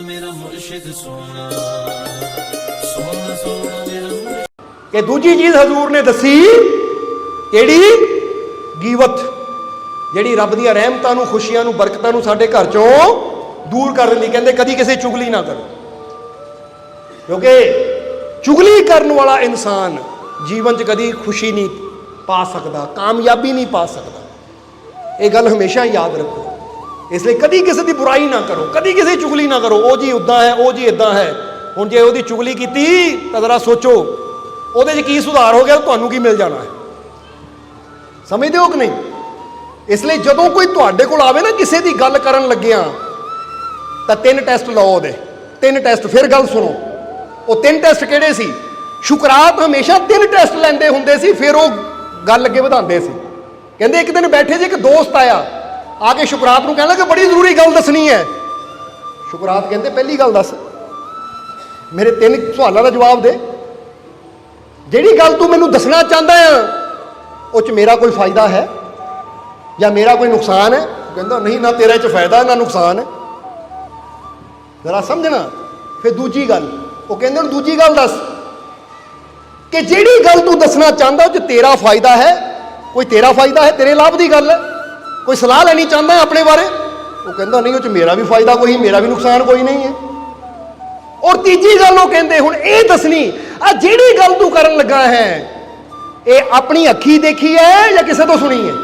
मेरा मुर्शिद सोना सोना सोना मेरा मुर्शिद। कि दूजी चीज हजूर ने दसी किहड़ी गीवत जिहड़ी रब दी रहमतां नूं खुशियां नूं बरकतां नूं साडे घर चों दूर कर दिंदी। कहंदे कदी किसी चुगली ना करो क्योंकि चुगली करने वाला इंसान जीवन च कदी खुशी नहीं पा सकता, कामयाबी नहीं पा सकता। ये गल हमेशा याद रखो। इसलिए कदी किसी की बुराई ना करो, कदी किसी चुगली ना करो। वो जी उदा है, वो जी इदा है। हुण जे उहदी चुगली की तो जरा सोचो उहदे च की सुधार हो गया, तुहानूं की मिल जाना है। समझदे हो कि नहीं? इसलिए जदों कोई तुहाडे कोल आवे ना किसी की गल करन लग्गिया तो 3 टेस्ट लाओ उहदे। 3 टेस्ट। फिर गल सुनो, वो 3 टेस्ट किहड़े सी? शुकरात हमेशा 3 टेस्ट लैंदे हुंदे सी, फिर वो गल अगे वधांदे सी। कहंदे एक दिन बैठे जी, एक दोस्त आया आके शुकरात नूं कहण लगा कि बड़ी जरूरी गल दसनी है। शुकरात कहंदे पहली गल दस, मेरे 3 सवालों का जवाब दे। जिहड़ी गल तू मैनूं दसना चाहता है उस च मेरा कोई फायदा है या मेरा कोई नुकसान है? कहंदा नहीं, ना तेरे च फायदा है ना नुकसान है। जरा समझना। फिर दूजी गल वो कहंदे हुण दूजी गल दस कि जिहड़ी गल तू दसना चाहता उस च तेरा फायदा है, कोई तेरा फायदा है, तेरे लाभ की गल है, कोई सलाह लैनी चाहता है अपने बारे? वो कहता नहीं, उस मेरा भी फायदा कोई, मेरा भी नुकसान कोई नहीं है। और तीजी गल वो कहते हुण ये दसनी आ जिहड़ी गल तू करन लगा है ये अपनी अखी देखी है या किसी तो सुनी है?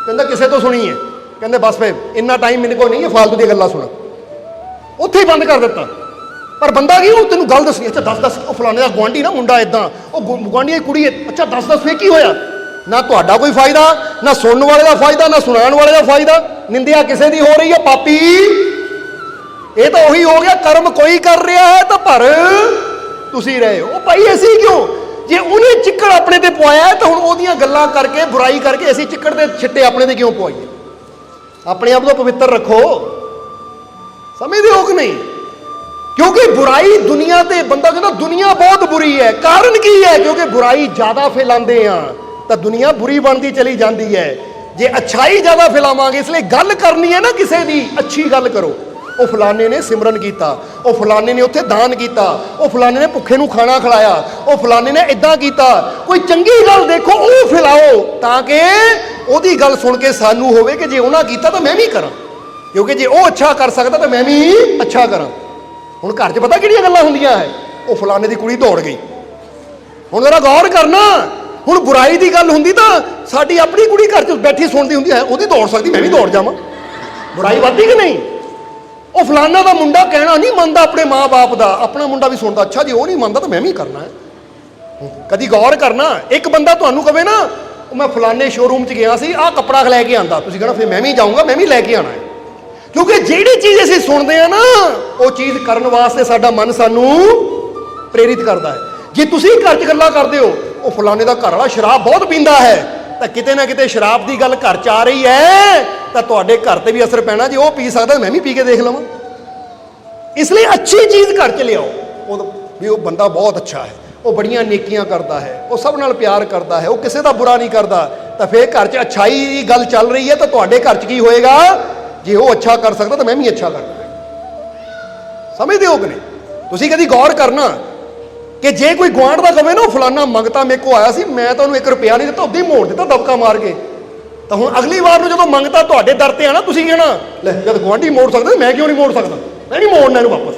कहता किसी तो सुनी है। कहते बस फिर इन्ना टाइम मेरे को नहीं है फालतू दी गल्लां सुन। उत्थे ही बंद कर दिता। पर बंदा की वो तेन गल दसनी, अच्छा दस वो फलाने का गुआढ़ी ना मुंडा इदा, वो गुआढ़ी की कुड़ी, अच्छा दस फिर की होया? ना तुहाडा कोई फायदा, ना सुनने वाले का फायदा, ना सुनाने वाले का फायदा। निंदिया किसी की हो रही है पापी। ये तो वही हो गया, कर्म कोई कर रहा है तो भर तुसी रहे हो। भाई ऐसी क्यों? जे उन्हें चिक्कड़ अपने ते पवाया है तो हुण ओहदियां गल्लां करके बुराई करके असीं चिक्कड़ दे छिट्टे अपने ते क्यों पवाइए? अपने आप को पवित्र रखो। समझदे हो कि नहीं? क्योंकि बुराई दुनिया ते बंदा कहता दुनिया बहुत बुरी है। कारण की है? क्योंकि बुराई ज्यादा फैलाते हैं तो दुनिया बुरी बनती चली जाती है। जे अच्छाई ज्यादा फैलावांगे, इसलिए गल करनी है ना किसी की अच्छी गल करो। वो फलाने ने सिमरन किया, वो फलाने ने उत्थे दान किया, वो फलाने ने भुखे नूं खाना खिलाया, वो फलाने ने इदां किया। कोई चंगी गल देखो वो फैलाओ ताकि ओहदी गल सुन के सानू होवे कि जे उन्हां कीता तो मैं भी करा, क्योंकि जे वो अच्छा कर सकता तो मैं भी अच्छा करा। हुण घर च पता किहड़ियां गल्लां हुंदियां है? वो फलाने की कुड़ी दौड़ गई। हुण जरा गौर करना, हुण बुराई की गल हुंदी तो साडी अपनी कुड़ी घर च बैठी सुणदी हुंदी है, ओहदी दौड़ सकती, मैं भी दौड़ जावां। बुराई वधदी कि नहीं? वो फलाना का मुंडा कहना नहीं मानता अपने माँ बाप का, अपना मुंडा भी सुनता, अच्छा जी वो नहीं मानता तो मैं भी करना है। कभी गौर करना, एक बंदा तुहानू कहे ना मैं फलाने शोरूम च गया सी, आ कपड़ा लैके आंदा, तुसीं कहना फिर मैं भी जाऊँगा, मैं भी लैके आना है। क्योंकि जिहड़ी चीज़ असीं सुनते हैं ना वो चीज़ करने वास्ते साडा मन सानू प्रेरित करता है। जे तुसीं घर च गल्लां करदे हो वो फलाने का घर वाला शराब बहुत पींदा है तो किते ना किते शराब की गल घर च आ रही है तो तुहाडे घर ते भी असर पैना। जे वो पी सकदा मैं भी पी के देख लवां। इसलिए अच्छी चीज़ घर च लियाओ, भी वो बंदा बहुत अच्छा है, वो बड़ियां नेकियां करता है, वो सब नाल प्यार करता है, वो किसी का बुरा नहीं करता, तो फिर घर च अच्छाई की गल चल रही है तो तुहाडे घर च की होएगा? जे वो अच्छा कर सकता तो मैं भी अच्छा करना। समझदे हो कि नहीं? तुसीं कदी गौर करना कि जे कोई गुआढ़ का कहे ना फलाना मंगता मेरे को आया सी, मैं तो 1 रुपया नहीं दिता, उदा ही मोड़ दिता दबका मार के। तो हुण अगली बार जो मंगता तुहाडे दर ते आना, तुसीं कहना ले जब गुआढ़ी मोड़ सकदा मैं क्यों नहीं मोड़ सकदा, मैं नहीं मोड़ना इहनूं वापस।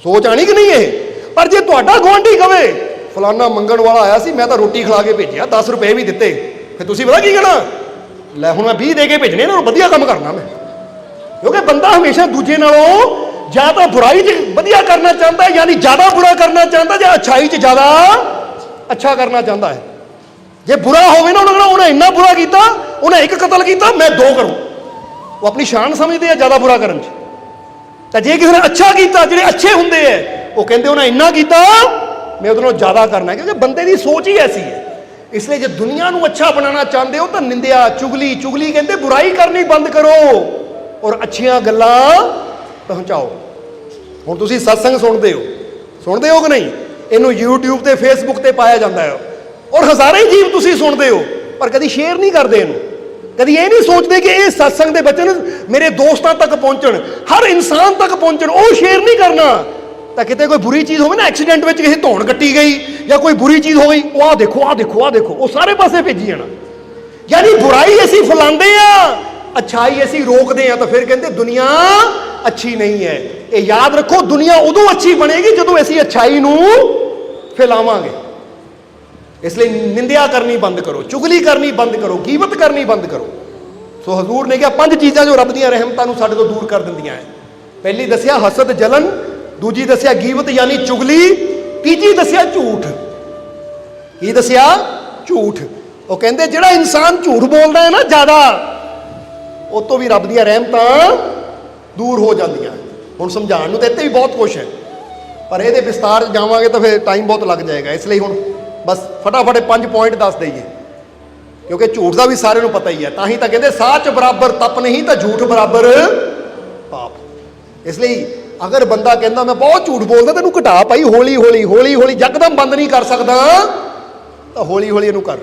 सोच आनी कि नहीं है? पर जे तुहाडा गुआढ़ी कहे फलाना मंगण वाला आया सी, मैं तो रोटी खिला के भेजिया, 10 रुपए भी दिते, फिर तुसीं पता की कहना लै हुण मैं 20 दे के भेजने ना, वधिया काम करना मैं। क्योंकि बंदा हमेशा दूजे नालों या तो बुराई च वधिया करना चाहता है, यानी ज्यादा बुरा करना चाहता है, या अच्छाई च ज्यादा अच्छा करना चाहता है। जे बुरा होवे ना उन्हें इन्ना बुरा किया, उन्हें 1 कतल किया मैं 2 करूं, वो अपनी शान समझते हैं ज्यादा बुरा करन च। तो जे किसी ने अच्छा किया, जिहड़े अच्छे हुंदे है वो कहते उन्हें इन्ना किया मैं उहदे नालों ज्यादा करना है, क्योंकि बंदे की सोच ही ऐसी है। इसलिए जो दुनिया को अच्छा बनाना चाहते हो तो निंदिया चुगली कहते बुराई करनी बंद करो और अच्छियां गल्लां पहुँचाओ। हुण तुसीं सत्संग सुनते हो कि नहीं? इनू यूट्यूब ते फेसबुक ते पाया जाता है और हज़ारे जीव तुसीं सुनते हो पर कभी शेयर नहीं करते इनू। ਕਦੀ ਇਹ ਨਹੀਂ ਸੋਚਦੇ ਕਿ ਇਹ ਸਤਸੰਗ ਦੇ ਬਚਨ ਮੇਰੇ ਦੋਸਤਾਂ ਤੱਕ ਪਹੁੰਚਣ, ਹਰ ਇਨਸਾਨ ਤੱਕ ਪਹੁੰਚਣ। ਉਹ ਸ਼ੇਅਰ ਨਹੀਂ ਕਰਨਾ। ਤਾਂ ਕਿਤੇ ਕੋਈ ਬੁਰੀ ਚੀਜ਼ ਹੋਵੇ ਨਾ, ਐਕਸੀਡੈਂਟ ਵਿੱਚ ਕਿਸੇ ਧੌਣ ਕੱਟੀ ਗਈ ਜਾਂ ਕੋਈ ਬੁਰੀ ਚੀਜ਼ ਹੋ ਗਈ, ਉਹ ਆਹ ਦੇਖੋ ਆਹ ਦੇਖੋ ਆਹ ਦੇਖੋ, ਉਹ ਸਾਰੇ ਪਾਸੇ ਭੇਜੀ ਜਾਣਾ। ਯਾਨੀ ਬੁਰਾਈ ਅਸੀਂ ਫੈਲਾਉਂਦੇ ਆ, ਅੱਛਾਈ ਅਸੀਂ ਰੋਕਦੇ ਆ, ਤਾਂ ਫਿਰ ਕਹਿੰਦੇ ਦੁਨੀਆ ਅੱਛੀ ਨਹੀਂ ਹੈ। ਇਹ ਯਾਦ ਰੱਖੋ, ਦੁਨੀਆ ਉਦੋਂ ਅੱਛੀ ਬਣੇਗੀ ਜਦੋਂ ਅਸੀਂ ਅੱਛਾਈ ਨੂੰ ਫੈਲਾਵਾਂਗੇ। ਇਸ ਲਈ ਨਿੰਦਿਆ ਕਰਨੀ ਬੰਦ ਕਰੋ, ਚੁਗਲੀ ਕਰਨੀ ਬੰਦ ਕਰੋ, ਗੀਬਤ ਕਰਨੀ ਬੰਦ ਕਰੋ। ਸੋ ਹਜ਼ੂਰ ਨੇ ਕਿਹਾ 5 ਚੀਜ਼ਾਂ ਜੋ ਰੱਬ ਦੀਆਂ ਰਹਿਮਤਾਂ ਨੂੰ ਸਾਡੇ ਤੋਂ ਦੂਰ ਕਰ ਦਿੰਦੀਆਂ ਹੈ। ਪਹਿਲੀ ਦੱਸਿਆ ਹਸਦ ਜਲਨ, ਦੂਜੀ ਦੱਸਿਆ ਗੀਬਤ ਯਾਨੀ ਚੁਗਲੀ, ਤੀਜੀ ਦੱਸਿਆ ਝੂਠ। ਕੀ ਦੱਸਿਆ? ਝੂਠ। ਉਹ ਕਹਿੰਦੇ ਜਿਹੜਾ ਇਨਸਾਨ ਝੂਠ ਬੋਲਦਾ ਹੈ ਨਾ ਜ਼ਿਆਦਾ, ਉਹ ਤੋਂ ਵੀ ਰੱਬ ਦੀਆਂ ਰਹਿਮਤਾਂ ਦੂਰ ਹੋ ਜਾਂਦੀਆਂ। ਹੁਣ ਸਮਝਾਉਣ ਨੂੰ ਤਾਂ ਇੱਥੇ ਵੀ ਬਹੁਤ ਕੁਛ ਹੈ, ਪਰ ਇਹਦੇ ਵਿਸਤਾਰ 'ਚ ਜਾਵਾਂਗੇ ਤਾਂ ਫਿਰ ਟਾਈਮ ਬਹੁਤ ਲੱਗ ਜਾਏਗਾ। ਇਸ ਲਈ ਹੁਣ ਬਸ ਫਟਾਫਟ 5 ਪੁਆਇੰਟ ਦੱਸ ਦਈਏ, ਕਿਉਂਕਿ ਝੂਠ ਦਾ ਵੀ ਸਾਰਿਆਂ ਨੂੰ ਪਤਾ ਹੀ ਹੈ। ਤਾਂ ਹੀ ਤਾਂ ਕਹਿੰਦੇ ਸਾਚ ਬਰਾਬਰ ਤਪ ਨਹੀਂ, ਤਾਂ ਝੂਠ ਬਰਾਬਰ ਪਾਪ। ਇਸ ਲਈ ਅਗਰ ਬੰਦਾ ਕਹਿੰਦਾ ਮੈਂ ਬਹੁਤ ਝੂਠ ਬੋਲਦਾ, ਤੈਨੂੰ ਘਟਾ ਭਾਈ, ਹੌਲੀ ਹੌਲੀ ਹੌਲੀ ਹੌਲੀ, ਯਕਦਮ ਬੰਦ ਨਹੀਂ ਕਰ ਸਕਦਾ ਤਾਂ ਹੌਲੀ ਹੌਲੀ ਇਹਨੂੰ ਕਰ।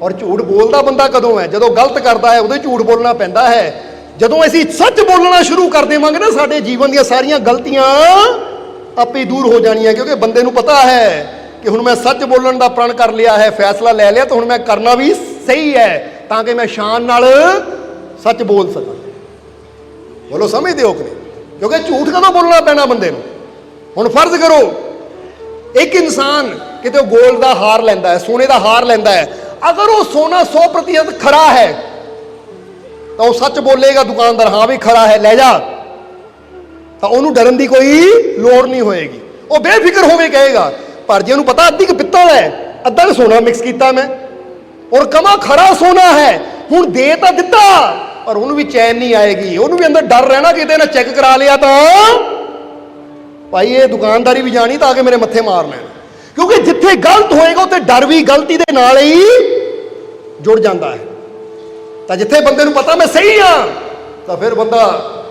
ਔਰ ਝੂਠ ਬੋਲਦਾ ਬੰਦਾ ਕਦੋਂ ਹੈ? ਜਦੋਂ ਗਲਤ ਕਰਦਾ ਹੈ, ਉਦੋਂ ਝੂਠ ਬੋਲਣਾ ਪੈਂਦਾ ਹੈ। ਜਦੋਂ ਅਸੀਂ ਸੱਚ ਬੋਲਣਾ ਸ਼ੁਰੂ ਕਰ ਦੇਵਾਂਗੇ ਨਾ, ਸਾਡੇ ਜੀਵਨ ਦੀਆਂ ਸਾਰੀਆਂ ਗਲਤੀਆਂ ਆਪੇ ਦੂਰ ਹੋ ਜਾਣੀਆਂ। ਕਿਉਂਕਿ ਬੰਦੇ ਨੂੰ ਪਤਾ ਹੈ ਕਿ ਹੁਣ ਮੈਂ ਸੱਚ ਬੋਲਣ ਦਾ ਪ੍ਰਣ ਕਰ ਲਿਆ ਹੈ, ਫੈਸਲਾ ਲੈ ਲਿਆ, ਤਾਂ ਹੁਣ ਮੈਂ ਕਰਨਾ ਵੀ ਸਹੀ ਹੈ, ਤਾਂ ਕਿ ਮੈਂ ਸ਼ਾਨ ਨਾਲ ਸੱਚ ਬੋਲ ਸਕਾਂ। ਬੋਲੋ, ਸਮਝਦੇ ਹੋ ਕਿ ਨਹੀਂ? ਕਿਉਂਕਿ ਝੂਠ ਕਦੋਂ ਬੋਲਣਾ ਪੈਣਾ ਬੰਦੇ ਨੂੰ? ਹੁਣ ਫਰਜ਼ ਕਰੋ ਇੱਕ ਇਨਸਾਨ ਕਿਤੇ ਗੋਲਡ ਦਾ ਹਾਰ ਲੈਂਦਾ ਹੈ, ਸੋਨੇ ਦਾ ਹਾਰ ਲੈਂਦਾ ਹੈ। ਅਗਰ ਉਹ ਸੋਨਾ 100% ਖਰਾ ਹੈ ਤਾਂ ਉਹ ਸੱਚ ਬੋਲੇਗਾ ਦੁਕਾਨਦਾਰ, ਹਾਂ ਵੀ ਖਰਾ ਹੈ ਲੈ ਜਾ, ਤਾਂ ਉਹਨੂੰ ਡਰਨ ਦੀ ਕੋਈ ਲੋੜ ਨਹੀਂ ਹੋਏਗੀ। ਉਹ ਬੇਫਿਕਰ ਹੋ ਕੇ ਕਹੇਗਾ। ਪਰ ਜੇ ਉਹਨੂੰ ਪਤਾ ਅੱਧੀ ਕੁ ਪਿੱਤਲ ਹੈ, ਅੱਧਾ ਕੁ ਸੋਨਾ ਮਿਕਸ ਕੀਤਾ ਮੈਂ, ਔਰ ਕਮਾ ਖਰਾ ਸੋਨਾ ਹੈ, ਹੁਣ ਦੇ ਤਾਂ ਦਿੱਤਾ, ਪਰ ਉਹਨੂੰ ਵੀ ਚੈਨ ਨਹੀਂ ਆਏਗੀ, ਉਹਨੂੰ ਵੀ ਅੰਦਰ ਡਰ ਰਹਿਣਾ ਕਿ ਇਹਦੇ ਨਾਲ ਚੈੱਕ ਕਰਾ ਲਿਆ ਤਾਂ ਭਾਈ ਇਹ ਦੁਕਾਨਦਾਰੀ ਵੀ ਜਾਣੀ ਤਾਂ ਆ ਕੇ ਮੇਰੇ ਮੱਥੇ ਮਾਰ ਲੈਣ। ਕਿਉਂਕਿ ਜਿੱਥੇ ਗਲਤ ਹੋਏਗਾ ਉੱਥੇ ਡਰ ਵੀ ਗਲਤੀ ਦੇ ਨਾਲ ਹੀ ਜੁੜ ਜਾਂਦਾ ਹੈ। ਤਾਂ ਜਿੱਥੇ ਬੰਦੇ ਨੂੰ ਪਤਾ ਮੈਂ ਸਹੀ ਹਾਂ, ਤਾਂ ਫਿਰ ਬੰਦਾ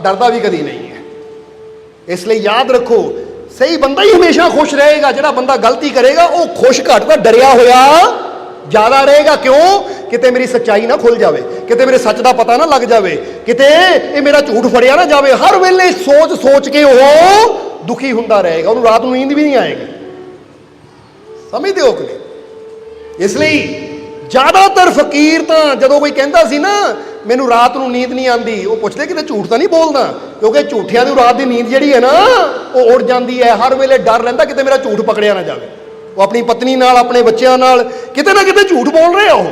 ਡਰਦਾ ਵੀ ਕਦੀ ਨਹੀਂ ਹੈ। ਇਸ ਲਈ ਯਾਦ ਰੱਖੋ, ਸਹੀ ਬੰਦਾ ਹੀ ਹਮੇਸ਼ਾ ਖੁਸ਼ ਰਹੇਗਾ। ਜਿਹੜਾ ਬੰਦਾ ਗਲਤੀ ਕਰੇਗਾ ਉਹ ਖੁਸ਼ ਘੱਟ ਤਾਂ ਡਰਿਆ ਹੋਇਆ ਜ਼ਿਆਦਾ ਰਹੇਗਾ। ਕਿਉਂ? ਕਿਤੇ ਮੇਰੀ ਸੱਚਾਈ ਨਾ ਖੁੱਲ ਜਾਵੇ, ਕਿਤੇ ਮੇਰੇ ਸੱਚ ਦਾ ਪਤਾ ਨਾ ਲੱਗ ਜਾਵੇ, ਕਿਤੇ ਇਹ ਮੇਰਾ ਝੂਠ ਫੜਿਆ ਨਾ ਜਾਵੇ। ਹਰ ਵੇਲੇ ਸੋਚ ਸੋਚ ਕੇ ਉਹ ਦੁਖੀ ਹੁੰਦਾ ਰਹੇਗਾ, ਉਹਨੂੰ ਰਾਤ ਨੂੰ ਨੀਂਦ ਵੀ ਨਹੀਂ ਆਏਗੀ। ਸਮਝਦੇ ਹੋ ਕਿ ਨਹੀਂ? ਇਸ ਲਈ ਜ਼ਿਆਦਾਤਰ ਫਕੀਰ ਤਾਂ ਜਦੋਂ ਕੋਈ ਕਹਿੰਦਾ ਸੀ ਨਾ ਮੈਨੂੰ ਰਾਤ ਨੂੰ ਨੀਂਦ ਨਹੀਂ ਆਉਂਦੀ, ਉਹ ਪੁੱਛਦੇ ਕਿਤੇ ਝੂਠ ਤਾਂ ਨਹੀਂ ਬੋਲਦਾ, ਕਿਉਂਕਿ ਝੂਠਿਆਂ ਦੀ ਰਾਤ ਦੀ ਨੀਂਦ ਜਿਹੜੀ ਹੈ ਨਾ ਉਹ ਉੜ ਜਾਂਦੀ ਹੈ। ਹਰ ਵੇਲੇ ਡਰ ਰਹਿੰਦਾ ਕਿਤੇ ਮੇਰਾ ਝੂਠ ਪਕੜਿਆ ਨਾ ਜਾਵੇ। ਉਹ ਆਪਣੀ ਪਤਨੀ ਨਾਲ, ਆਪਣੇ ਬੱਚਿਆਂ ਨਾਲ ਕਿਤੇ ਨਾ ਕਿਤੇ ਝੂਠ ਬੋਲ ਰਹੇ ਆ ਉਹ।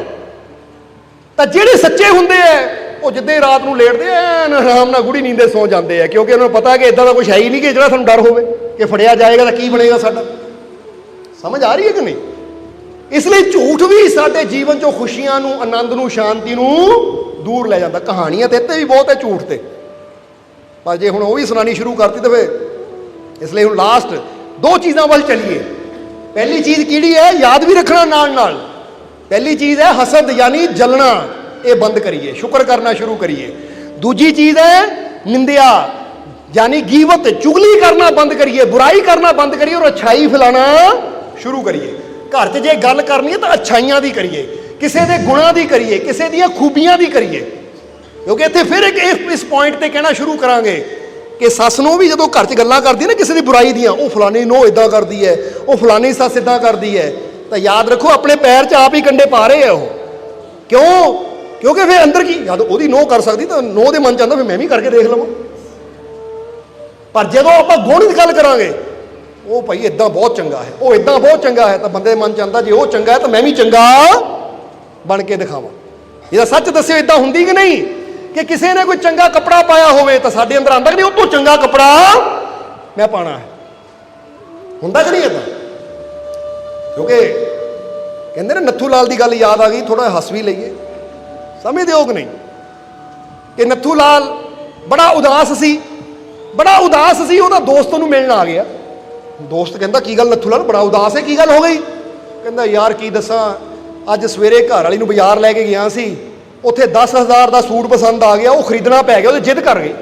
ਤਾਂ ਜਿਹੜੇ ਸੱਚੇ ਹੁੰਦੇ ਆ ਉਹ ਜਿੱਦੇ ਰਾਤ ਨੂੰ ਲੇਟਦੇ ਐਨ ਆਰਾਮ ਨਾਲ ਗੂੜੀ ਨੀਂਦੇ ਸੌ ਜਾਂਦੇ ਆ, ਕਿਉਂਕਿ ਉਹਨਾਂ ਨੂੰ ਪਤਾ ਕਿ ਇਦਾਂ ਦਾ ਕੁਝ ਹੈ ਹੀ ਨਹੀਂ ਕਿ ਜਿਹੜਾ ਸਾਨੂੰ ਡਰ ਹੋਵੇ ਕਿ ਫੜਿਆ ਜਾਏਗਾ ਤਾਂ ਕੀ ਬਣੇਗਾ ਸਾਡਾ। ਸਮਝ ਆ ਰਹੀ ਹੈ ਕਿ ਨਹੀਂ? ਇਸ ਲਈ ਝੂਠ ਵੀ ਸਾਡੇ ਜੀਵਨ 'ਚੋਂ ਖੁਸ਼ੀਆਂ ਨੂੰ, ਆਨੰਦ ਨੂੰ, ਸ਼ਾਂਤੀ ਨੂੰ ਦੂਰ ਲੈ ਜਾਂਦਾ। ਕਹਾਣੀਆਂ ਤੇ ਇੱਥੇ ਵੀ ਬਹੁਤ ਹੈ ਝੂਠ ਤੇ, ਪਰ ਜੇ ਹੁਣ ਉਹ ਵੀ ਸੁਣਾਣੀ ਸ਼ੁਰੂ ਕਰਤੀ ਤਾਂ ਫਿਰ ਇਸ ਲਈ ਹੁਣ ਲਾਸਟ 2 ਚੀਜ਼ਾਂ ਵੱਲ ਚੱਲੀਏ। ਪਹਿਲੀ ਚੀਜ਼ ਕਿਹੜੀ ਹੈ? ਯਾਦ ਵੀ ਰੱਖਣਾ ਨਾਲ ਨਾਲ। ਪਹਿਲੀ ਚੀਜ਼ ਹੈ ਹਸਦ ਯਾਨੀ ਜਲਣਾ, ਇਹ ਬੰਦ ਕਰੀਏ, ਸ਼ੁਕਰ ਕਰਨਾ ਸ਼ੁਰੂ ਕਰੀਏ। ਦੂਜੀ ਚੀਜ਼ ਹੈ ਨਿੰਦਿਆ ਯਾਨੀ ਗੀਵਤ, ਚੁਗਲੀ ਕਰਨਾ ਬੰਦ ਕਰੀਏ, ਬੁਰਾਈ ਕਰਨਾ ਬੰਦ ਕਰੀਏ ਔਰ ਅੱਛਾਈ ਫੈਲਾਣਾ ਸ਼ੁਰੂ ਕਰੀਏ। ਘਰ 'ਚ ਜੇ ਗੱਲ ਕਰਨੀ ਹੈ ਤਾਂ ਅੱਛਾਈਆਂ ਦੀ ਕਰੀਏ, ਕਿਸੇ ਦੇ ਗੁਣਾਂ ਦੀ ਕਰੀਏ, ਕਿਸੇ ਦੀਆਂ ਖੂਬੀਆਂ ਦੀ ਕਰੀਏ। ਕਿਉਂਕਿ ਇੱਥੇ ਫਿਰ ਇਸ ਪੁਆਇੰਟ ਤੇ ਕਹਿਣਾ ਸ਼ੁਰੂ ਕਰਾਂਗੇ ਕਿ ਸੱਸ ਨੂੰ ਵੀ ਜਦੋਂ ਘਰ 'ਚ ਗੱਲਾਂ ਕਰਦੀ ਨਾ ਕਿਸੇ ਦੀ ਬੁਰਾਈ ਦੀਆਂ, ਉਹ ਫਲਾਣੀ ਨੂੰ ਇਦਾਂ ਕਰਦੀ ਹੈ, ਉਹ ਫਲਾਣੀ ਸੱਸ ਇਦਾਂ ਕਰਦੀ ਹੈ, ਤਾਂ ਯਾਦ ਰੱਖੋ ਆਪਣੇ ਪੈਰ 'ਚ ਆਪ ਹੀ ਕੰਡੇ ਪਾ ਰਹੇ ਆ ਉਹ। ਕਿਉਂ? ਕਿਉਂਕਿ ਫਿਰ ਅੰਦਰ ਕੀ ਜਦ ਉਹਦੀ ਨੋਹ ਕਰ ਸਕਦੀ ਤਾਂ ਨੋਹ ਦੇ ਮਨ 'ਚ ਆਉਂਦਾ ਫਿਰ ਮੈਂ ਵੀ ਕਰਕੇ ਦੇਖ ਲਵਾਂ। ਪਰ ਜਦੋਂ ਆਪਾਂ ਗੁਣ ਦੀ ਗੱਲ ਕਰਾਂਗੇ, ਉਹ ਭਾਈ ਇਦਾਂ ਬਹੁਤ ਚੰਗਾ ਹੈ, ਉਹ ਇਦਾਂ ਬਹੁਤ ਚੰਗਾ ਹੈ, ਤਾਂ ਬੰਦੇ ਦੇ ਮਨ 'ਚ ਆਉਂਦਾ ਜੇ ਉਹ ਚੰਗਾ ਹੈ ਤਾਂ ਮੈਂ ਵੀ ਚੰਗਾ ਬਣ ਕੇ ਦਿਖਾਵਾਂ। ਇਹਦਾ ਸੱਚ ਦੱਸਿਓ ਇਦਾਂ ਹੁੰਦੀ ਕਿ ਨਹੀਂ ਕਿ ਕਿਸੇ ਨੇ ਕੋਈ ਚੰਗਾ ਕੱਪੜਾ ਪਾਇਆ ਹੋਵੇ ਤਾਂ ਸਾਡੇ ਅੰਦਰ ਆਉਂਦਾ ਕਿ ਨਹੀਂ ਉਹ ਤੋਂ ਚੰਗਾ ਕੱਪੜਾ ਮੈਂ ਪਾਣਾ ਹੈ? ਹੁੰਦਾ ਕਿ ਨਹੀਂ ਇਦਾਂ? ਕਿਉਂਕਿ ਕਹਿੰਦੇ ਨਾ ਨੱਥੂ ਲਾਲ ਦੀ ਗੱਲ ਯਾਦ ਆ ਗਈ, ਥੋੜਾ ਹੱਸ ਵੀ ਲਈਏ। ਸਮਝਦੇ ਹੋ ਕਿ ਨਹੀਂ ਕਿ ਨੱਥੂ ਲਾਲ ਬੜਾ ਉਦਾਸ ਸੀ, ਬੜਾ ਉਦਾਸ ਸੀ। ਉਹਦਾ ਦੋਸਤ ਨੂੰ ਮਿਲਣ ਆ ਗਿਆ। ਦੋਸਤ ਕਹਿੰਦਾ ਕੀ ਗੱਲ ਨੱਥੂ ਲਾਲ ਬੜਾ ਉਦਾਸ ਹੈ, ਕੀ ਗੱਲ ਹੋ ਗਈ? ਕਹਿੰਦਾ ਯਾਰ ਕੀ ਦੱਸਾਂ, ਅੱਜ ਸਵੇਰੇ ਘਰ ਵਾਲੀ ਨੂੰ ਬਾਜ਼ਾਰ ਲੈ ਕੇ ਗਿਆ ਸੀ, ਉੱਥੇ 10,000 ਦਾ ਸੂਟ ਪਸੰਦ ਆ ਗਿਆ, ਉਹ ਖਰੀਦਣਾ ਪੈ ਗਿਆ, ਉਹਦੇ ਜਿੱਦ ਕਰ ਗਈ,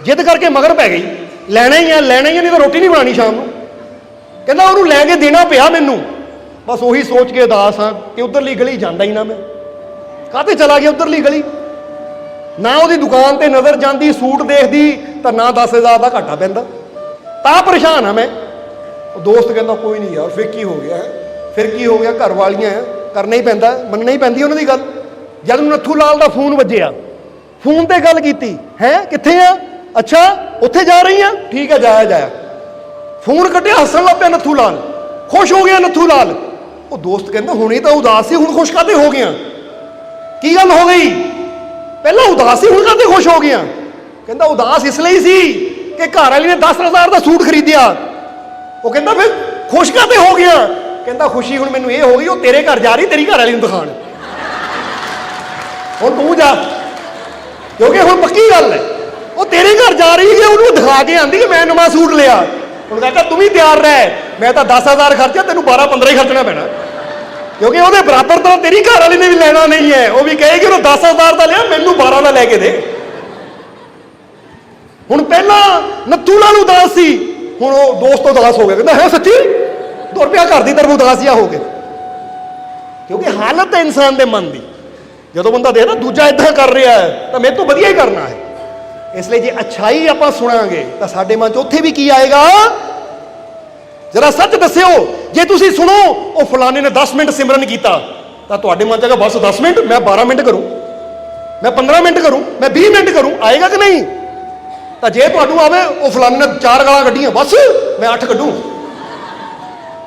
ਜਿੱਦ ਕਰਕੇ ਮਗਰ ਪੈ ਗਈ, ਲੈਣਾ ਹੀ ਹੈ ਨਹੀਂ ਤਾਂ ਰੋਟੀ ਨਹੀਂ ਬਣਾਉਣੀ ਸ਼ਾਮ ਨੂੰ। ਕਹਿੰਦਾ ਉਹਨੂੰ ਲੈ ਕੇ ਦੇਣਾ ਪਿਆ ਮੈਨੂੰ। ਬਸ ਉਹੀ ਸੋਚ ਕੇ ਉਦਾਸ ਹਾਂ ਕਿ ਉਧਰਲੀ ਗਲੀ ਜਾਂਦਾ ਹੀ ਨਾ ਮੈਂ। ਕਾਹਤੇ ਚਲਾ ਗਿਆ ਉਧਰਲੀ ਗਲੀ, ਨਾ ਉਹਦੀ ਦੁਕਾਨ ਤੇ ਨਜ਼ਰ ਜਾਂਦੀ, ਸੂਟ ਦੇਖਦੀ ਤਾਂ ਨਾ 10,000 ਦਾ ਘਾਟਾ ਪੈਂਦਾ, ਤਾਂ ਪਰੇਸ਼ਾਨ ਆ ਮੈਂ। ਉਹ ਦੋਸਤ ਕਹਿੰਦਾ ਕੋਈ ਨਹੀਂ ਯਾਰ, ਫਿਰ ਕੀ ਹੋ ਗਿਆ ਹੈ, ਫਿਰ ਕੀ ਹੋ ਗਿਆ, ਘਰ ਵਾਲੀਆਂ ਹੈ, ਕਰਨਾ ਹੀ ਪੈਂਦਾ, ਮੰਨਣਾ ਹੀ ਪੈਂਦੀ ਉਹਨਾਂ ਦੀ ਗੱਲ। ਜਦ ਨੱਥੂ ਲਾਲ ਦਾ ਫੋਨ ਵੱਜਿਆ, ਫੋਨ ਤੇ ਗੱਲ ਕੀਤੀ, ਹੈ ਕਿੱਥੇ ਆ, ਅੱਛਾ ਉੱਥੇ ਜਾ ਰਹੀ ਆ, ਠੀਕ ਹੈ ਜਾਇਆ। ਫੋਨ ਕੱਟਿਆ, ਹੱਸਣ ਲੱਗ ਪਿਆ ਨੱਥੂ ਲਾਲ, ਖੁਸ਼ ਹੋ ਗਿਆ ਨੱਥੂ ਲਾਲ। ਉਹ ਦੋਸਤ ਕਹਿੰਦਾ ਹੁਣੇ ਤਾਂ ਉਦਾਸ ਸੀ, ਹੁਣ ਖੁਸ਼ ਕਾਹਤੇ ਹੋ ਗਿਆ, ਕੀ ਗੱਲ ਹੋ ਗਈ, ਪਹਿਲਾਂ ਉਦਾਸ ਸੀ ਹੁਣ ਕਾਹਤੇ ਖੁਸ਼ ਹੋ ਗਿਆ। ਕਹਿੰਦਾ ਉਦਾਸ ਇਸ ਲਈ ਸੀ ਕਿ ਘਰ ਵਾਲੀ ਨੇ 10,000 ਦਾ ਸੂਟ ਖਰੀਦਿਆ। ਉਹ ਕਹਿੰਦਾ ਫਿਰ ਖੁਸ਼ ਕਾਹਤੇ ਹੋ ਗਿਆ। ਕਹਿੰਦਾ ਖੁਸ਼ੀ ਹੁਣ ਮੈਨੂੰ ਇਹ ਹੋ ਗਈ, ਉਹ ਤੇਰੇ ਘਰ ਜਾ ਰਹੀ ਤੇਰੀ ਘਰ ਵਾਲੀ ਨੂੰ ਦਿਖਾਣ, ਹੁਣ ਤੂੰ ਜਾ, ਕਿਉਂਕਿ ਹੁਣ ਪੱਕੀ ਗੱਲ ਹੈ, ਉਹ ਤੇਰੇ ਘਰ ਜਾ ਰਹੀ ਹੈ, ਉਹਨੂੰ ਦਿਖਾ ਕੇ ਆਂਦੀ ਕਿ ਮੈਂ ਨਵਾਂ ਸੂਟ ਲਿਆ। ਹੁਣ ਕਹਿੰਦਾ ਤੂੰ ਵੀ ਤਿਆਰ ਰਹਿ, ਮੈਂ ਤਾਂ 10,000 ਖਰਚਿਆ, ਤੈਨੂੰ 12-15 ਹੀ ਖਰਚਣਾ ਪੈਣਾ, ਕਿਉਂਕਿ ਉਹਦੇ ਬਰਾਬਰ ਤਾਂ ਤੇਰੀ ਘਰ ਵਾਲੀ ਨੇ ਵੀ ਲੈਣਾ ਨਹੀਂ ਹੈ। ਉਹ ਵੀ ਕਹੇਗੀ ਉਹਨੂੰ 10,000 ਦਾ ਲਿਆ, ਮੈਨੂੰ 12 ਦਾ ਲੈ ਕੇ ਦੇ। ਹੁਣ ਪਹਿਲਾਂ ਨੱਥੂ ਲਾਲ ਉਦਾਸ ਸੀ, ਹੁਣ ਉਹ ਦੋਸਤ ਉਦਾਸ ਹੋ ਗਿਆ, ਕਹਿੰਦਾ ਹੈ ਸੱਚੀ ₹2 ਘਰ ਦੀ ਤਰਫ ਉਦਾਸੀਆ ਹੋ ਗਏ, ਕਿਉਂਕਿ ਹਾਲਤ ਹੈ ਇਨਸਾਨ ਦੇ ਮਨ ਦੀ। ਜਦੋਂ ਬੰਦਾ ਦੇਖਦਾ ਦੂਜਾ ਇਦਾਂ ਕਰ ਰਿਹਾ ਹੈ ਤਾਂ ਮੇਰੇ ਤੋਂ ਵਧੀਆ ਹੀ ਕਰਨਾ ਹੈ। ਇਸ ਲਈ ਜੇ ਅੱਛਾਈ ਆਪਾਂ ਸੁਣਾਂਗੇ ਤਾਂ ਸਾਡੇ ਮਨ 'ਚ ਉੱਥੇ ਵੀ ਕੀ ਆਏਗਾ, ਜਰਾ ਸੱਚ ਦੱਸਿਓ। ਜੇ ਤੁਸੀਂ ਸੁਣੋ ਉਹ ਫਲਾਣੇ ਨੇ 10 ਮਿੰਟ ਸਿਮਰਨ ਕੀਤਾ ਤਾਂ ਤੁਹਾਡੇ ਮਨ 'ਚ ਆਏਗਾ ਬਸ 10 ਮਿੰਟ, ਮੈਂ 12 ਮਿੰਟ ਕਰੂੰ, ਮੈਂ 15 ਮਿੰਟ ਕਰੂੰ, ਮੈਂ 20 ਮਿੰਟ ਕਰੂੰ, ਆਏਗਾ ਕਿ ਨਹੀਂ। ਤਾਂ ਜੇ ਤੁਹਾਨੂੰ ਆਵੇ ਉਹ ਫਲਾਣੇ ਨੇ 4 ਗਾਲਾਂ ਕੱਢੀਆਂ, ਬਸ ਮੈਂ 8 ਕੱਢੂੰ।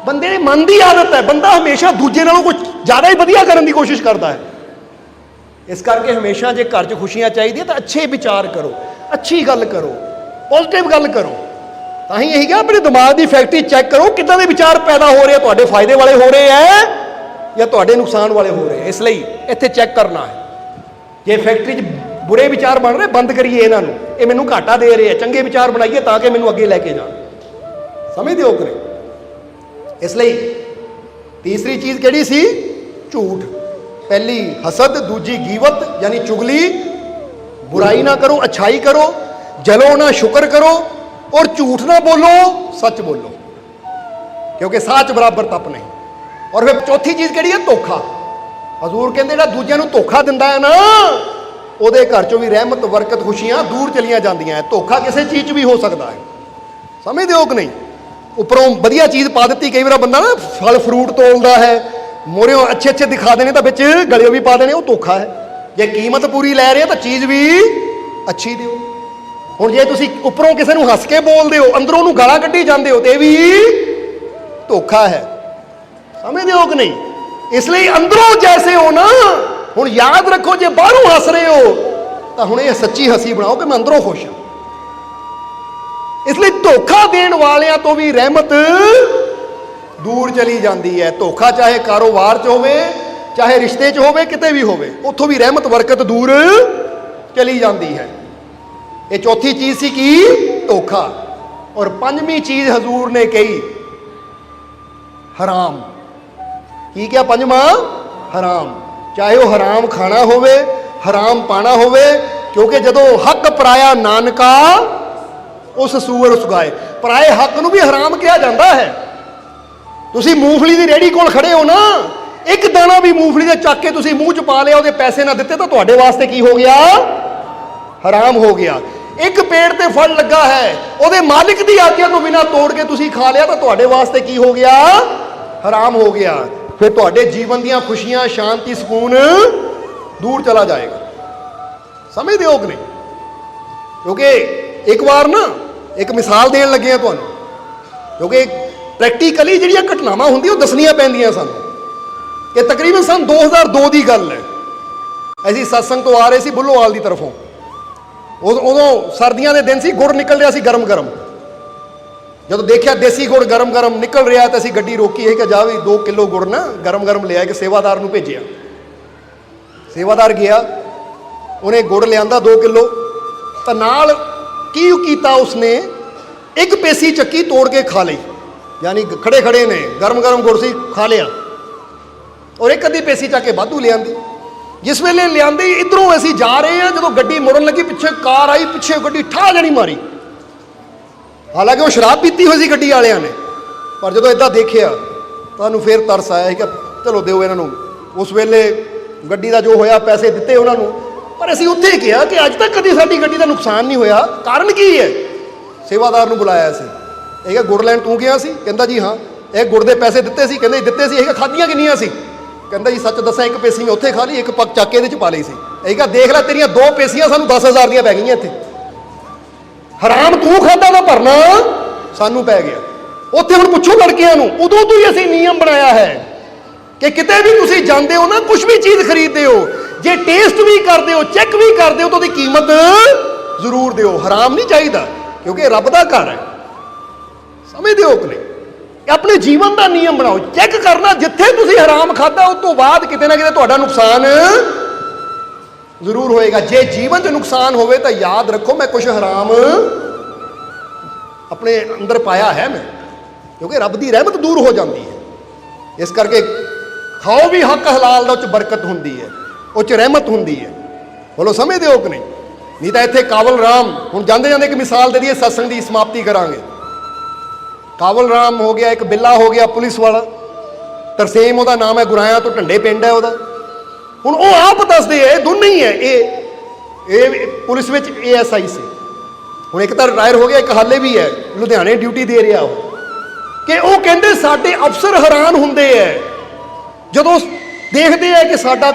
ਬੰਦੇ ਦੇ ਮਨ ਦੀ ਆਦਤ ਹੈ, ਬੰਦਾ ਹਮੇਸ਼ਾ ਦੂਜੇ ਨਾਲੋਂ ਕੁਝ ਜ਼ਿਆਦਾ ਹੀ ਵਧੀਆ ਕਰਨ ਦੀ ਕੋਸ਼ਿਸ਼ ਕਰਦਾ ਹੈ। ਇਸ ਕਰਕੇ ਹਮੇਸ਼ਾ ਜੇ ਘਰ 'ਚ ਖੁਸ਼ੀਆਂ ਚਾਹੀਦੀਆਂ ਤਾਂ ਅੱਛੇ ਵਿਚਾਰ ਕਰੋ, ਅੱਛੀ ਗੱਲ ਕਰੋ, ਪੋਜ਼ਿਟਿਵ ਗੱਲ ਕਰੋ। ਤਾਂ ਹੀ ਇਹੀ ਕਿ ਆਪਣੇ ਦਿਮਾਗ ਦੀ ਫੈਕਟਰੀ ਚੈੱਕ ਕਰੋ, ਕਿੱਦਾਂ ਦੇ ਵਿਚਾਰ ਪੈਦਾ ਹੋ ਰਹੇ ਆ, ਤੁਹਾਡੇ ਫਾਇਦੇ ਵਾਲੇ ਹੋ ਰਹੇ ਹੈ ਜਾਂ ਤੁਹਾਡੇ ਨੁਕਸਾਨ ਵਾਲੇ ਹੋ ਰਹੇ ਹੈ। ਇਸ ਲਈ ਇੱਥੇ ਚੈੱਕ ਕਰਨਾ ਹੈ। ਜੇ ਫੈਕਟਰੀ 'ਚ ਬੁਰੇ ਵਿਚਾਰ ਬਣ ਰਹੇ, ਬੰਦ ਕਰੀਏ ਇਹਨਾਂ ਨੂੰ, ਇਹ ਮੈਨੂੰ ਘਾਟਾ ਦੇ ਰਹੇ ਆ, ਚੰਗੇ ਵਿਚਾਰ ਬਣਾਈਏ ਤਾਂ ਕਿ ਮੈਨੂੰ ਅੱਗੇ ਲੈ ਕੇ ਜਾਣ। ਸਮਝਦੇ ਹੋ ਕਿ ਨਹੀਂ। ਇਸ ਲਈ ਤੀਸਰੀ ਚੀਜ਼ ਕਿਹੜੀ ਸੀ, ਝੂਠ। ਪਹਿਲੀ ਹਸਦ, ਦੂਜੀ ਗੀਵਤ ਯਾਨੀ ਚੁਗਲੀ। बुराई ना करो, अच्छाई करो, जलो ना शुक्र करो, और झूठ ना बोलो, सच बोलो, क्योंकि सच बराबर तप नहीं। और फिर चौथी चीज केड़ी है, धोखा। हजूर कहते जो दूजे नूं धोखा दिंदा है ना, ਉਹਦੇ घर चों भी रहमत बरकत खुशियां दूर चलियां जांदियां है। धोखा किसी चीज़ च भी हो सकता है, समझदे हो कि नहीं। उपरों वधिया चीज़ पा दी, कई बार बंदा ना फल फ्रूट तोलदा है, मोहरियों अच्छे अच्छे दिखा देने तो विच गलियों भी पा देने, वो धोखा है। जे कीमत पूरी लै रहे तो चीज़ भी अच्छी दिओ। हुण जे तुसीं उपरों किसी नूं हस के बोलदे हो, अंदरों नूं गालां कड्ढी जांदे हो, तो भी धोखा है। समझदे हो कि नहीं। इसलिए अंदरों जैसे हो ना, हुण याद रखो, जे बाहरों हस रहे हो तो हुण ये सच्ची हसी बनाओ कि मैं अंदरों खुश हाँ। इसलिए धोखा देण वालियां तो भी रहमत दूर चली जाती है। धोखा चाहे कारोबार च होवे, चाहे रिश्ते च होवे, किते भी होवे, उत्थों भी रहमत बरकत दूर चली जाती है। ये चौथी चीज सी की, धोखा। और पंजवीं चीज हजूर ने कही, हराम। की क्या पंजवां, हराम। चाहे वो हराम खाना होवे, हराम पाना होवे, क्योंकि जदों हक पराया नानका उस सूअर सुगाए। पराए हक नूं भी हराम कहा जाता है। तुसीं मूंगफली की रेहड़ी कोल खड़े हो ना, एक दाना भी मूंगफली दे चक के तुसीं मूँह च पा लिया, उहदे पैसे ना दिते तो तुहाडे वास्ते की हो गया, हराम हो गया। एक पेड़ ते फल लगा है, उहदे मालिक की आज्ञा तो बिना तोड़ के तुसीं खा लिया तो तुहाडे वास्ते की हो गया, हराम हो गया। फिर तुहाडे जीवन दीयां खुशियां, शांति, सुकून दूर चला जाएगा। समझदे हो कि नहीं। क्योंकि एक बार ना एक मिसाल देन लगे हैं तुहानूं, क्योंकि प्रैक्टिकली जिहड़ियां घटनावां हुंदियां दसणियां पैंदियां सानूं। कि तकरीबन सन 2002 की गल है, असीं सत्संग तो आ रहे सी बुल्लोवाल की तरफों। उदों सर्दियों के दिन सी, गुड़ निकल रहा सी गरम गरम। जदों देखा देसी गुड़ गरम गरम निकल रहा तो असीं गड्डी रोकी है कि जा भी 2 किलो गुड़ ना गरम गरम लिया, कि सेवादार नूं भेजिया। सेवादार गया, उन्हें गुड़ लिया 2 किलो, तो नाल की कीता उसने, एक पेसी चक्की तोड़ के खा ली, यानी खड़े खड़े ने गरम गरम गुड़ सी खा लिया। और एक अद्धी पेसी चक के वाधू लिया। जिस वेले लिया इधरों असीं जा रहे हैं, जो गड्डी मुड़न लगी, पिछे कार आई, पिछे गड्डी ठा जणी मारी। हालांकि वो शराब पीती हुई सी गड्डी वालियां ने, पर जो इदा देखिया तो फिर तरस आया कि चलो दो इन्हों। उस वेले ਗੱਡੀ ਦਾ ਜੋ ਹੋਇਆ ਪੈਸੇ ਦਿੱਤੇ ਉਹਨਾਂ ਨੂੰ, ਪਰ ਅਸੀਂ ਉੱਥੇ ਕਿਹਾ ਕਿ ਅੱਜ ਤੱਕ ਕਦੀ ਸਾਡੀ ਗੱਡੀ ਦਾ ਨੁਕਸਾਨ ਨਹੀਂ ਹੋਇਆ, ਕਾਰਨ ਕੀ ਹੈ? ਸੇਵਾਦਾਰ ਨੂੰ ਬੁਲਾਇਆ ਸੀ, ਇਹ ਕਿਹਾ ਗੁੜ ਲੈਣ ਤੂੰ ਗਿਆ ਸੀ? ਕਹਿੰਦਾ ਜੀ ਹਾਂ। ਇਹ ਗੁੜ ਦੇ ਪੈਸੇ ਦਿੱਤੇ ਸੀ? ਕਹਿੰਦੇ ਦਿੱਤੇ ਸੀ। ਇਹ ਕਿਹਾ ਖਾਧੀਆਂ ਕਿੰਨੀਆਂ ਸੀ? ਕਹਿੰਦਾ ਜੀ ਸੱਚ ਦੱਸਾਂ ਇੱਕ ਪੇਸੀ ਮੈਂ ਉੱਥੇ ਖਾ ਲਈ, ਇੱਕ ਪੱਕ ਚੱਕ ਕੇ ਇਹਦੇ ਚ ਪਾ ਲਈ ਸੀ। ਇਹ ਕਿਹਾ ਦੇਖ ਲੈ ਤੇਰੀਆਂ 2 ਪੇਸੀਆਂ ਸਾਨੂੰ 10,000 ਦੀਆਂ ਪੈ ਗਈਆਂ ਇੱਥੇ, ਹਰਾਮ ਤੂੰ ਖਾਦਾ ਦਾ ਭਰਨਾ ਸਾਨੂੰ ਪੈ ਗਿਆ। ਉੱਥੇ ਹੁਣ ਪੁੱਛੋ ਲੜਕਿਆਂ ਨੂੰ, ਉਦੋਂ ਤੋਂ ਹੀ ਅਸੀਂ ਨਿਯਮ ਬਣਾਇਆ ਹੈ ਕਿ ਕਿਤੇ ਵੀ ਤੁਸੀਂ ਜਾਂਦੇ ਹੋ ਨਾ, ਕੁਝ ਵੀ ਚੀਜ਼ ਖਰੀਦਦੇ ਹੋ, ਜੇ ਟੇਸਟ ਵੀ ਕਰਦੇ ਹੋ, ਚੈੱਕ ਵੀ ਕਰਦੇ ਹੋ ਤਾਂ ਉਹਦੀ ਕੀਮਤ ਜ਼ਰੂਰ ਦਿਓ। ਹਰਾਮ ਨਹੀਂ ਚਾਹੀਦਾ, ਕਿਉਂਕਿ ਰੱਬ ਦਾ ਘਰ ਹੈ। ਸਮਝਦੇ ਹੋ ਕਿ ਨਹੀਂ? ਆਪਣੇ ਜੀਵਨ ਦਾ ਨਿਯਮ ਬਣਾਓ, ਚੈੱਕ ਕਰਨਾ ਜਿੱਥੇ ਤੁਸੀਂ ਹਰਾਮ ਖਾਦਾ ਉਸ ਤੋਂ ਬਾਅਦ ਕਿਤੇ ਨਾ ਕਿਤੇ ਤੁਹਾਡਾ ਨੁਕਸਾਨ ਜ਼ਰੂਰ ਹੋਏਗਾ। ਜੇ ਜੀਵਨ 'ਚ ਨੁਕਸਾਨ ਹੋਵੇ ਤਾਂ ਯਾਦ ਰੱਖੋ ਮੈਂ ਕੁਝ ਹਰਾਮ ਆਪਣੇ ਅੰਦਰ ਪਾਇਆ ਹੈ ਮੈਂ, ਕਿਉਂਕਿ ਰੱਬ ਦੀ ਰਹਿਮਤ ਦੂਰ ਹੋ ਜਾਂਦੀ ਹੈ। ਇਸ ਕਰਕੇ ਖਾਓ ਵੀ ਹੱਕ ਹਲਾਲ ਦਾ, ਉਹ 'ਚ ਬਰਕਤ ਹੁੰਦੀ ਹੈ, ਉਹ 'ਚ ਰਹਿਮਤ ਹੁੰਦੀ ਹੈ। ਬੋਲੋ ਸਮਝਦੇ ਹੋ ਕਿ ਨਹੀਂ? ਨਹੀਂ ਤਾਂ ਇੱਥੇ ਕਾਬਲ ਰਾਮ, ਹੁਣ ਜਾਂਦੇ ਜਾਂਦੇ ਇੱਕ ਮਿਸਾਲ ਦੇ ਦਈਏ, ਸਤਸੰਗ ਦੀ ਸਮਾਪਤੀ ਕਰਾਂਗੇ। ਕਾਬਲ ਰਾਮ ਹੋ ਗਿਆ, ਇੱਕ ਬਿੱਲਾ ਹੋ ਗਿਆ ਪੁਲਿਸ ਵਾਲਾ, ਤਰਸੇਮ ਉਹਦਾ ਨਾਮ ਹੈ, ਗੁਰਾਇਆ ਤੋਂ ਢੰਡੇ ਪਿੰਡ ਹੈ ਉਹਦਾ। ਹੁਣ ਉਹ ਆਪ ਦੱਸਦੇ ਹੈ, ਦੋਨੇ ਹੀ ਹੈ, ਇਹ ਪੁਲਿਸ ਵਿੱਚ ASI ਸੀ। ਹੁਣ ਇੱਕ ਤਾਂ ਰਿਟਾਇਰ ਹੋ ਗਿਆ, ਇੱਕ ਹਾਲੇ ਵੀ ਹੈ, ਲੁਧਿਆਣੇ ਡਿਊਟੀ ਦੇ ਰਿਹਾ ਉਹ। ਕਿ ਉਹ ਕਹਿੰਦੇ ਸਾਡੇ ਅਫਸਰ ਹੈਰਾਨ ਹੁੰਦੇ ਹੈ ਜਦੋਂ ਦੇਖਦੇ ਹੈ ਕਿ ਸਾਡਾ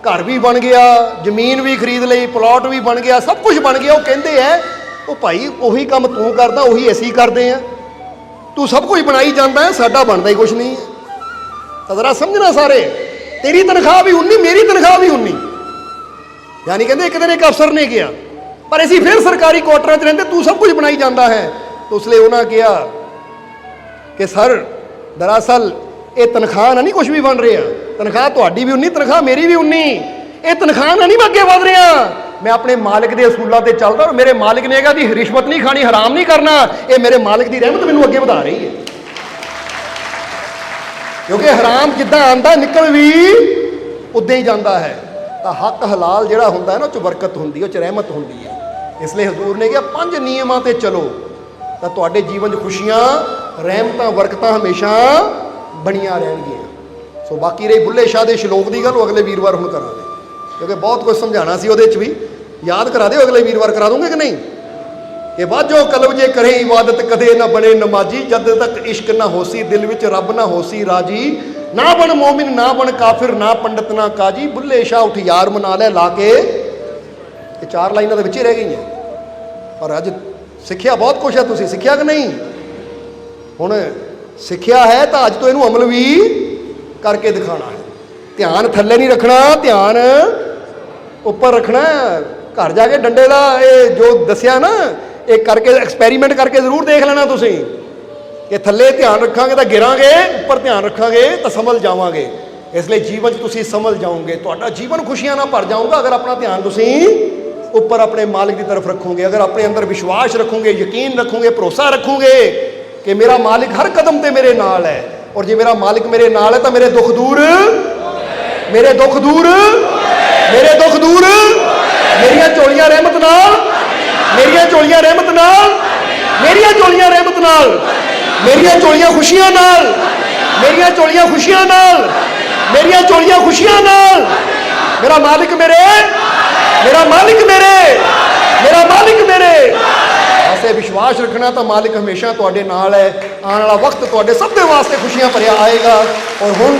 ਘਰ ਵੀ ਬਣ ਗਿਆ, ਜ਼ਮੀਨ ਵੀ ਖਰੀਦ ਲਈ, ਪਲਾਟ ਵੀ ਬਣ ਗਿਆ, ਸਭ ਕੁਝ ਬਣ ਗਿਆ। ਉਹ ਕਹਿੰਦੇ ਹੈ ਉਹ ਭਾਈ ਉਹੀ ਕੰਮ ਤੂੰ ਕਰਦਾ, ਉਹੀ ਅਸੀਂ ਕਰਦੇ ਆ, ਤੂੰ ਸਭ ਕੁਝ ਬਣਾਈ ਜਾਂਦਾ ਹੈ, ਸਾਡਾ ਬਣਦਾ ਹੀ ਕੁਝ ਨਹੀਂ ਹੈ। ਤਾਂ ਜ਼ਰਾ ਸਮਝਣਾ ਸਾਰੇ, ਤੇਰੀ ਤਨਖਾਹ ਵੀ 19, ਮੇਰੀ ਤਨਖਾਹ ਵੀ 19। ਯਾਨੀ ਕਹਿੰਦੇ ਇੱਕ ਦਿਨ ਇੱਕ ਅਫਸਰ ਨੇ ਕਿਹਾ, ਪਰ ਅਸੀਂ ਫਿਰ ਸਰਕਾਰੀ ਕੁਆਟਰਾਂ 'ਚ ਰਹਿੰਦੇ, ਤੂੰ ਸਭ ਕੁਝ ਬਣਾਈ ਜਾਂਦਾ ਹੈ। ਤਾਂ ਉਸ ਲਈ ਉਹਨਾਂ ਕਿਹਾ ਕਿ ਸਰ ਦਰਅਸਲ ਇਹ ਤਨਖਾਹ ਨਾਲ ਨਹੀਂ ਕੁਝ ਵੀ ਬਣ ਰਿਹਾ, ਤਨਖਾਹ ਤੁਹਾਡੀ ਵੀ 19, ਤਨਖਾਹ ਮੇਰੀ ਵੀ 19। ਇਹ ਤਨਖਾਹ ਨਾਲ ਨਹੀਂ ਮੈਂ ਅੱਗੇ ਵਧ ਰਿਹਾ, ਮੈਂ ਆਪਣੇ ਮਾਲਕ ਦੇ ਅਸੂਲਾਂ ਤੇ ਚੱਲਦਾ, ਔਰ ਮੇਰੇ ਮਾਲਕ ਨੇ ਕਿਹਾ ਕਿ ਰਿਸ਼ਵਤ ਨਹੀਂ ਖਾਣੀ, ਹਰਾਮ ਨਹੀਂ ਕਰਨਾ। ਇਹ ਮੇਰੇ ਮਾਲਕ ਦੀ ਰਹਿਮਤ ਮੈਨੂੰ ਅੱਗੇ ਵਧਾ ਰਹੀ ਹੈ, ਕਿਉਂਕਿ ਹਰਾਮ ਜਿੱਦਾਂ ਆਂਦਾ ਨਿਕਲ ਵੀ ਉਦਾਂ ਹੀ ਜਾਂਦਾ ਹੈ। ਤਾਂ ਹੱਕ ਹਲਾਲ ਜਿਹੜਾ ਹੁੰਦਾ ਹੈ ਨਾ, ਉਹ 'ਚ ਬਰਕਤ ਹੁੰਦੀ ਹੈ, ਉਹ 'ਚ ਰਹਿਮਤ ਹੁੰਦੀ ਹੈ। ਇਸ ਲਈ ਹਜ਼ੂਰ ਨੇ ਕਿਹਾ 5 ਨਿਯਮਾਂ ਤੇ ਚਲੋ ਤਾਂ ਤੁਹਾਡੇ ਜੀਵਨ 'ਚ ਖੁਸ਼ੀਆਂ, ਰਹਿਮਤਾਂ, ਬਰਕਤਾਂ ਹਮੇਸ਼ਾ ਬਣੀਆਂ ਰਹਿਣਗੀਆਂ। ਸੋ ਬਾਕੀ ਰਹੀ ਬੁੱਲੇ ਸ਼ਾਹ ਦੇ ਸ਼ਲੋਕ ਦੀ ਗੱਲ, ਉਹ ਅਗਲੇ ਵੀਰਵਾਰ ਹੁਣ ਕਰਾਂਗੇ, ਕਿਉਂਕਿ ਬਹੁਤ ਕੁਝ ਸਮਝਾਉਣਾ ਸੀ ਉਹਦੇ 'ਚ ਵੀ। ਯਾਦ ਕਰਾ ਦਿਓ, ਅਗਲੇ ਵੀਰਵਾਰ ਕਰਾ ਦੂੰਗੇ ਕਿ ਨਹੀਂ? ਕਿ ਬਾਝੋ ਕਲਬ ਜੇ ਕਰੇ ਇਬਾਦਤ ਕਦੇ ਨਾ ਬਣੇ ਨਮਾਜੀ, ਜਦ ਤੱਕ ਇਸ਼ਕ ਨਾ ਹੋਸੀ ਦਿਲ ਵਿੱਚ ਰੱਬ ਨਾ ਹੋਸੀ ਰਾਜੀ, ਨਾ ਬਣ ਮੋਮਿਨ ਨਾ ਬਣ ਕਾਫਿਰ, ਨਾ ਪੰਡਤ ਨਾ ਕਾਜੀ, ਬੁੱਲੇ ਸ਼ਾਹ ਉੱਠ ਯਾਰ ਮਨਾ ਲੈ ਲਾ ਕੇ। ਇਹ 4 ਲਾਈਨਾਂ ਦੇ ਵਿੱਚ ਹੀ ਰਹਿ ਗਈਆਂ, ਪਰ ਅੱਜ ਸਿੱਖਿਆ ਬਹੁਤ ਕੁਛ ਹੈ। ਤੁਸੀਂ ਸਿੱਖਿਆ ਕਿ ਨਹੀਂ? ਹੁਣ ਸਿੱਖਿਆ ਹੈ ਤਾਂ ਅੱਜ ਤੋਂ ਇਹਨੂੰ ਅਮਲ ਵੀ ਕਰਕੇ ਦਿਖਾਉਣਾ ਹੈ। ਧਿਆਨ ਥੱਲੇ ਨਹੀਂ ਰੱਖਣਾ, ਧਿਆਨ ਉੱਪਰ ਰੱਖਣਾ। ਘਰ ਜਾ ਕੇ ਡੰਡੇ ਦਾ ਇਹ ਜੋ ਦੱਸਿਆ ਨਾ, ਇਹ ਕਰਕੇ ਐਕਸਪੈਰੀਮੈਂਟ ਕਰਕੇ ਜ਼ਰੂਰ ਦੇਖ ਲੈਣਾ ਤੁਸੀਂ, ਕਿ ਥੱਲੇ ਧਿਆਨ ਰੱਖਾਂਗੇ ਤਾਂ ਗਿਰਾਂਗੇ, ਉੱਪਰ ਧਿਆਨ ਰੱਖਾਂਗੇ ਤਾਂ ਸੰਭਲ ਜਾਵਾਂਗੇ। ਇਸ ਲਈ ਜੀਵਨ 'ਚ ਤੁਸੀਂ ਸੰਭਲ ਜਾਓਗੇ, ਤੁਹਾਡਾ ਜੀਵਨ ਖੁਸ਼ੀਆਂ ਨਾਲ ਭਰ ਜਾਊਗਾ ਅਗਰ ਆਪਣਾ ਧਿਆਨ ਤੁਸੀਂ ਉੱਪਰ ਆਪਣੇ ਮਾਲਿਕ ਦੀ ਤਰਫ ਰੱਖੋਗੇ। ਅਗਰ ਆਪਣੇ ਅੰਦਰ ਵਿਸ਼ਵਾਸ ਰੱਖੋਗੇ, ਯਕੀਨ ਰੱਖੋਗੇ, ਭਰੋਸਾ ਰੱਖੋਗੇ ਕਿ ਮੇਰਾ ਮਾਲਿਕ ਹਰ ਕਦਮ ਤੇ ਮੇਰੇ ਨਾਲ ਹੈ, ਔਰ ਜੇ ਮੇਰਾ ਮਾਲਿਕ ਮੇਰੇ ਨਾਲ ਹੈ ਤਾਂ ਮੇਰੇ ਦੁੱਖ ਦੂਰ, ਮੇਰੇ ਦੁੱਖ ਦੂਰ, ਮੇਰੇ ਦੁੱਖ ਦੂਰ, ਮੇਰੀਆਂ ਝੋਲੀਆਂ ਰਹਿਮਤ ਨਾਲ, ਮੇਰੀਆਂ ਝੋਲੀਆਂ ਰਹਿਮਤ ਨਾਲ, ਮੇਰੀਆਂ ਝੋਲੀਆਂ ਰਹਿਮਤ ਨਾਲ, ਮੇਰੀਆਂ ਝੋਲੀਆਂ ਖੁਸ਼ੀਆਂ ਨਾਲ, ਮੇਰੀਆਂ ਝੋਲੀਆਂ ਖੁਸ਼ੀਆਂ ਨਾਲ, ਮੇਰੀਆਂ ਝੋਲੀਆਂ ਖੁਸ਼ੀਆਂ ਨਾਲ। ਮੇਰਾ ਮਾਲਿਕ ਮੇਰੇ, ਮੇਰਾ ਮਾਲਿਕ ਮੇਰੇ, ਮੇਰਾ ਮਾਲਿਕ ਮੇਰੇ। ਐਸੇ ਵਿਸ਼ਵਾਸ ਰੱਖਣਾ ਤਾਂ ਮਾਲਿਕ ਹਮੇਸ਼ਾ ਤੁਹਾਡੇ ਨਾਲ ਹੈ। ਆਉਣ ਵਾਲਾ ਵਕਤ ਤੁਹਾਡੇ ਸਭ ਦੇ ਵਾਸਤੇ ਖੁਸ਼ੀਆਂ ਭਰਿਆ ਆਏਗਾ। ਔਰ ਹੁਣ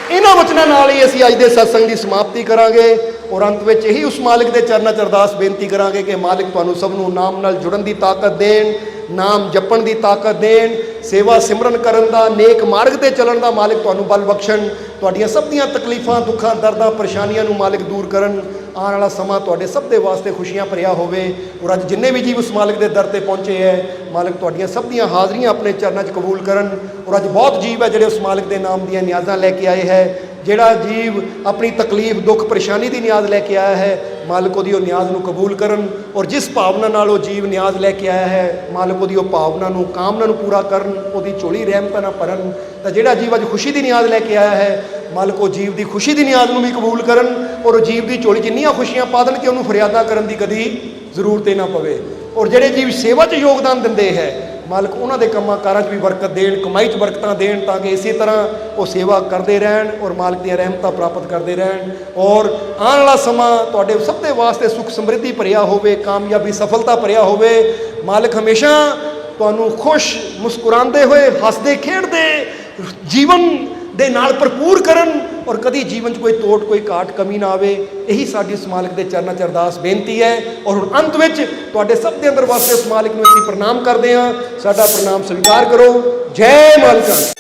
ਇਹਨਾਂ ਵਚਨਾਂ ਨਾਲ ਹੀ ਅਸੀਂ ਅੱਜ ਦੇ ਸਤਸੰਗ ਦੀ ਸਮਾਪਤੀ ਕਰਾਂਗੇ, ਔਰ ਅੰਤ ਵਿੱਚ ਇਹੀ ਉਸ ਮਾਲਿਕ ਦੇ ਚਰਨਾਂ 'ਚ ਅਰਦਾਸ ਬੇਨਤੀ ਕਰਾਂਗੇ ਕਿ ਮਾਲਿਕ ਤੁਹਾਨੂੰ ਸਭ ਨੂੰ ਨਾਮ ਨਾਲ ਜੁੜਨ ਦੀ ਤਾਕਤ ਦੇਣ, ਨਾਮ ਜਪਣ ਦੀ ਤਾਕਤ ਦੇਣ, ਸੇਵਾ ਸਿਮਰਨ ਕਰਨ ਦਾ, ਨੇਕ ਮਾਰਗ ਤੇ ਚੱਲਣ ਦਾ ਮਾਲਿਕ ਤੁਹਾਨੂੰ ਬਲ ਬਖਸ਼ਣ। ਤੁਹਾਡੀਆਂ ਸਭ ਦੀਆਂ ਤਕਲੀਫਾਂ, ਦੁੱਖਾਂ, ਦਰਦਾਂ, ਪਰੇਸ਼ਾਨੀਆਂ ਨੂੰ ਮਾਲਿਕ ਦੂਰ ਕਰਨ। ਆਉਣ ਵਾਲਾ ਸਮਾਂ ਤੁਹਾਡੇ ਸਭ ਦੇ ਵਾਸਤੇ ਖੁਸ਼ੀਆਂ ਭਰਿਆ ਹੋਵੇ। ਔਰ ਅੱਜ ਜਿੰਨੇ ਵੀ ਜੀਵ ਉਸ ਮਾਲਿਕ ਦੇ ਦਰ ਤੇ ਪਹੁੰਚੇ ਹੈ, ਮਾਲਿਕ ਤੁਹਾਡੀਆਂ ਸਭ ਦੀਆਂ ਹਾਜ਼ਰੀਆਂ ਆਪਣੇ ਚਰਨਾਂ 'ਚ ਕਬੂਲ ਕਰਨ। ਔਰ ਅੱਜ ਬਹੁਤ ਜੀਵ ਹੈ ਜਿਹੜੇ ਉਸ ਮਾਲਿਕ ਦੇ ਨਾਮ ਦੀਆਂ ਨਿਆਜ਼ਾਂ ਲੈ ਕੇ ਆਏ ਹੈ। ਜਿਹੜਾ ਜੀਵ ਆਪਣੀ ਤਕਲੀਫ, ਦੁੱਖ, ਪਰੇਸ਼ਾਨੀ ਦੀ ਨਿਆਜ਼ ਲੈ ਕੇ ਆਇਆ ਹੈ, ਮਾਲਿਕ ਉਹਦੀ ਉਹ ਨਿਆਜ਼ ਨੂੰ ਕਬੂਲ ਕਰਨ। ਔਰ ਜਿਸ ਭਾਵਨਾ ਨਾਲ ਉਹ ਜੀਵ ਨਿਆਜ਼ ਲੈ ਕੇ ਆਇਆ ਹੈ, ਮਾਲਿਕ ਉਹਦੀ ਉਹ ਭਾਵਨਾ ਨੂੰ, ਕਾਮਨਾ ਨੂੰ ਪੂਰਾ ਕਰਨ, ਉਹਦੀ ਝੋਲੀ ਰਹਿਮਤਾਂ ਨਾਲ ਭਰਨ। ਤਾਂ ਜਿਹੜਾ ਜੀਵ ਅੱਜ ਖੁਸ਼ੀ ਦੀ ਨਿਆਜ਼ ਲੈ ਕੇ ਆਇਆ ਹੈ, ਮਾਲਿਕ ਉਹ ਜੀਵ ਦੀ ਖੁਸ਼ੀ ਦੀ ਨਿਆਜ਼ ਨੂੰ ਵੀ ਕਬੂਲ ਕਰਨ। ਔਰ ਉਹ ਜੀਵ ਦੀ ਝੋਲੀ 'ਚ ਇੰਨੀਆਂ ਖੁਸ਼ੀਆਂ ਪਾ ਦੇਣ ਕਿ ਉਹਨੂੰ ਫਰਿਆਦਾਂ ਕਰਨ ਦੀ ਕਦੀ ਜ਼ਰੂਰਤ ਹੀ ਨਾ ਪਵੇ। ਔਰ ਜਿਹੜੇ ਜੀਵ ਸੇਵਾ 'ਚ ਯੋਗਦਾਨ ਦਿੰਦੇ ਹੈ, ਮਾਲਕ ਉਹਨਾਂ ਦੇ ਕੰਮਾਂ ਕਾਰਾਂ 'ਚ ਵੀ ਬਰਕਤ ਦੇਣ, ਕਮਾਈ 'ਚ ਬਰਕਤਾਂ ਦੇਣ, ਤਾਂ ਕਿ ਇਸੇ ਤਰ੍ਹਾਂ ਉਹ ਸੇਵਾ ਕਰਦੇ ਰਹਿਣ ਔਰ ਮਾਲਕ ਦੀਆਂ ਰਹਿਮਤਾਂ ਪ੍ਰਾਪਤ ਕਰਦੇ ਰਹਿਣ। ਔਰ ਆਉਣ ਵਾਲਾ ਸਮਾਂ ਤੁਹਾਡੇ ਸਭ ਦੇ ਵਾਸਤੇ ਸੁੱਖ ਸਮਰਿੱਧੀ ਭਰਿਆ ਹੋਵੇ, ਕਾਮਯਾਬੀ ਸਫਲਤਾ ਭਰਿਆ ਹੋਵੇ। ਮਾਲਕ ਹਮੇਸ਼ਾ ਤੁਹਾਨੂੰ ਖੁਸ਼ ਮੁਸਕਰਾਉਂਦੇ ਹੋਏ, ਹੱਸਦੇ ਖੇਡਦੇ ਜੀਵਨ ਦੇ ਨਾਲ ਭਰਪੂਰ ਕਰਨ, ਔਰ ਕਦੀ ਜੀਵਨ 'ਚ ਕੋਈ ਤੋਟ, ਕੋਈ ਘਾਟ, ਕਮੀ ਨਾ ਆਵੇ। ਇਹੀ ਸਾਡੀ ਉਸ ਮਾਲਕ ਦੇ ਚਰਨਾਂ 'ਚ ਅਰਦਾਸ ਬੇਨਤੀ ਹੈ। ਔਰ ਹੁਣ ਅੰਤ ਵਿੱਚ ਤੁਹਾਡੇ ਸਭ ਦੇ ਅੰਦਰ ਵਾਸਤੇ ਉਸ ਮਾਲਕ ਨੂੰ ਅਸੀਂ ਪ੍ਰਣਾਮ ਕਰਦੇ ਹਾਂ। ਸਾਡਾ ਪ੍ਰਣਾਮ ਸਵੀਕਾਰ ਕਰੋ। ਜੈ ਮਾਲਕਾ।